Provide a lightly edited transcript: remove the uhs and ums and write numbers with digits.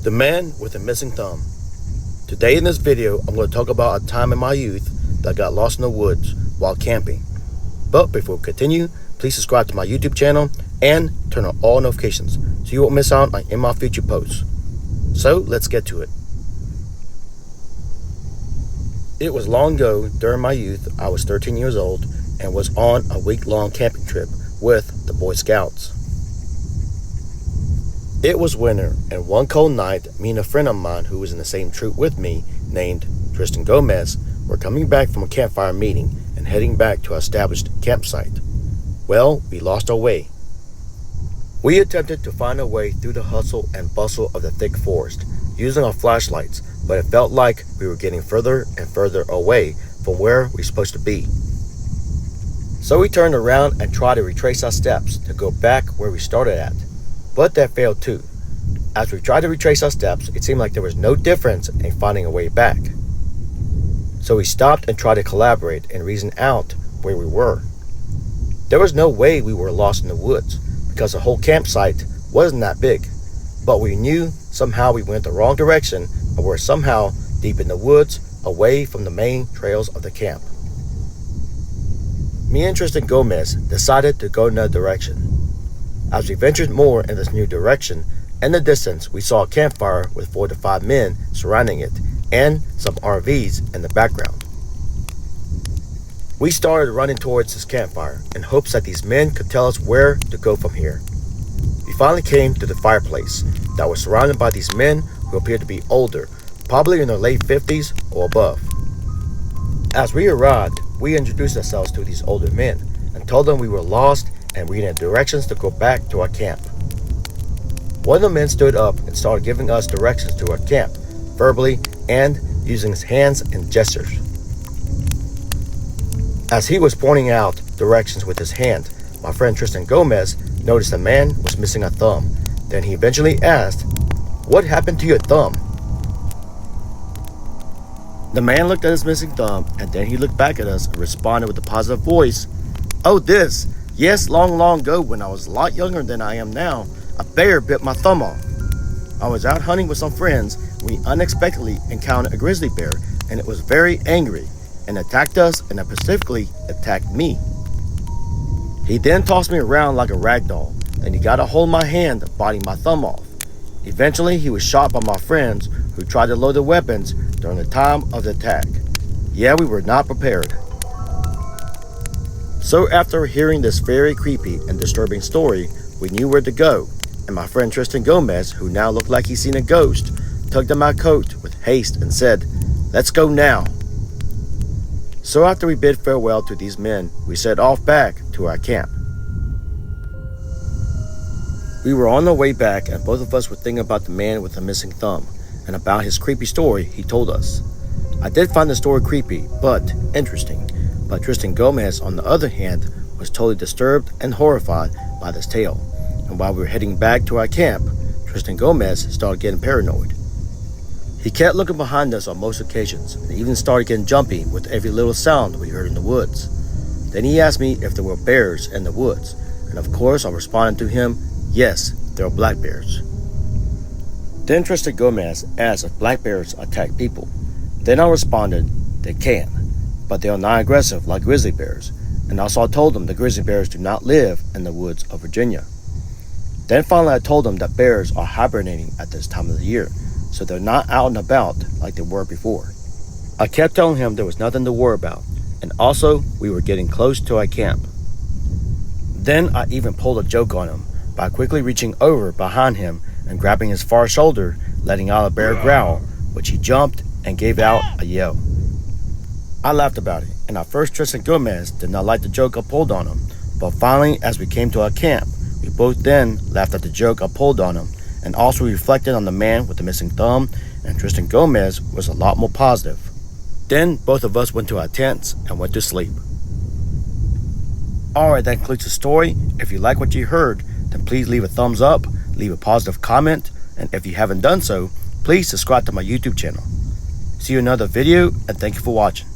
The man with the missing thumb. Today in this video, I'm going to talk about a time in my youth that I got lost in the woods while camping. But before we continue, please subscribe to my YouTube channel and turn on all notifications so you won't miss out on any of my future posts. So let's get to it. It was long ago during my youth. I was 13 years old and was on a week-long camping trip with the Boy Scouts. It was winter, and one cold night, me and a friend of mine who was in the same troop with me, named Tristan Gomez, were coming back from a campfire meeting and heading back to our established campsite. Well, we lost our way. We attempted to find a way through the hustle and bustle of the thick forest, using our flashlights, but it felt like we were getting further and further away from where we were supposed to be. So we turned around and tried to retrace our steps to go back where we started at. But that failed too. As we tried to retrace our steps, it seemed like there was no difference in finding a way back. So we stopped and tried to collaborate and reason out where we were. There was no way we were lost in the woods because the whole campsite wasn't that big. But we knew somehow we went the wrong direction and were somehow deep in the woods away from the main trails of the camp. Me and Tristan Gomez decided to go in another direction. As we ventured more in this new direction, in the distance we saw a campfire with 4 to 5 men surrounding it and some RVs in the background. We started running towards this campfire in hopes that these men could tell us where to go from here. We finally came to the fireplace that was surrounded by these men who appeared to be older, probably in their late 50s or above. As we arrived, we introduced ourselves to these older men and told them we were lost and we needed directions to go back to our camp. One of the men stood up and started giving us directions to our camp, verbally and using his hands and gestures. As he was pointing out directions with his hand, my friend Tristan Gomez noticed the man was missing a thumb. Then he eventually asked, "What happened to your thumb?" The man looked at his missing thumb and then he looked back at us and responded with a positive voice, "Oh, this. Yes, long ago when I was a lot younger than I am now, a bear bit my thumb off. I was out hunting with some friends when we unexpectedly encountered a grizzly bear and it was very angry and attacked us and specifically attacked me. He then tossed me around like a rag doll and he got a hold of my hand biting my thumb off. Eventually he was shot by my friends who tried to load their weapons during the time of the attack. Yeah, we were not prepared." So after hearing this very creepy and disturbing story, we knew where to go, and my friend Tristan Gomez, who now looked like he'd seen a ghost, tugged at my coat with haste and said, "Let's go now." So after we bid farewell to these men, we set off back to our camp. We were on the way back and both of us were thinking about the man with the missing thumb and about his creepy story he told us. I did find the story creepy, but interesting. But Tristan Gomez, on the other hand, was totally disturbed and horrified by this tale. And while we were heading back to our camp, Tristan Gomez started getting paranoid. He kept looking behind us on most occasions and even started getting jumpy with every little sound we heard in the woods. Then he asked me if there were bears in the woods, and of course I responded to him, yes, there are black bears. Then Tristan Gomez asked if black bears attack people. Then I responded, they can, but they are not aggressive like grizzly bears, and also I told them the grizzly bears do not live in the woods of Virginia. Then finally I told them that bears are hibernating at this time of the year, so they're not out and about like they were before. I kept telling him there was nothing to worry about, and also we were getting close to our camp. Then I even pulled a joke on him by quickly reaching over behind him and grabbing his far shoulder, letting out a bear growl, which he jumped and gave out a yell. I laughed about it, and at first Tristan Gomez did not like the joke I pulled on him, but finally as we came to our camp, we both then laughed at the joke I pulled on him, and also reflected on the man with the missing thumb, and Tristan Gomez was a lot more positive. Then both of us went to our tents and went to sleep. Alright, that concludes the story. If you like what you heard, then please leave a thumbs up, leave a positive comment, and if you haven't done so, please subscribe to my YouTube channel. See you in another video, and thank you for watching.